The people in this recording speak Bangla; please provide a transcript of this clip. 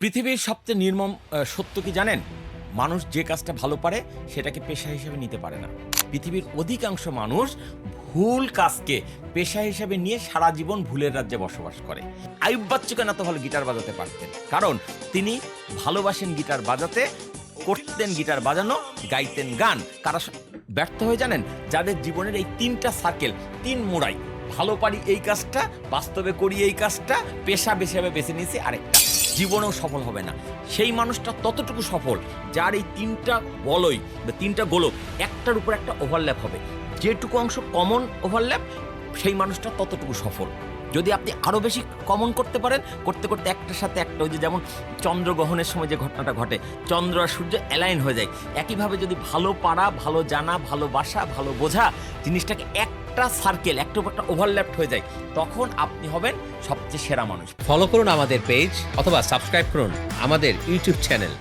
পৃথিবীর সবচেয়ে নির্মম সত্য কি জানেন? মানুষ যে কাজটা ভালো পারে সেটাকে পেশা হিসেবে নিতে পারে না। পৃথিবীর অধিকাংশ মানুষ ভুল কাজকে পেশা হিসেবে নিয়ে সারা জীবন ভুলের রাজ্যে বসবাস করে। আইয়ুব বাচ্চু কেন এত ভালো গিটার বাজাতে পারতেন? কারণ তিনি ভালোবাসেন গিটার বাজাতে, করতেন গিটার বাজানো, গাইতেন গান। কারা ব্যর্থ হয়ে জানেন? যাদের জীবনের এই তিনটা সার্কেল, তিন মোড়াই, ভালো পারি এই কাজটা, বাস্তবে করি এই কাজটা, পেশা হিসেবে বেছে নিয়েছি আরেকটা, জীবনেও সফল হবে না। সেই মানুষটা ততটুকু সফল যার এই তিনটা বলই বা তিনটা গোলক একটার উপর একটা ওভারল্যাপ হবে। যেটুকু অংশ কমন ওভারল্যাপ, সেই মানুষটা ততটুকু সফল। যদি আপনি আরও বেশি কমন করতে পারেন, করতে করতে একটার সাথে একটা, ওই যে যেমন চন্দ্রগ্রহণের সময় যে ঘটনাটা ঘটে, চন্দ্র আর সূর্য অ্যালাইন হয়ে যায়, একইভাবে যদি ভালো পারা, ভালো জানা, ভালোবাসা, ভালো বোঝা জিনিসটাকে একটা সার্কেল, একটার উপর একটা ওভারল্যাপ হয়ে যায়, তখন আপনি হবেন সবচেয়ে সেরা মানুষ। ফলো করুন আমাদের পেজ অথবা সাবস্ক্রাইব করুন আমাদের ইউটিউব চ্যানেল।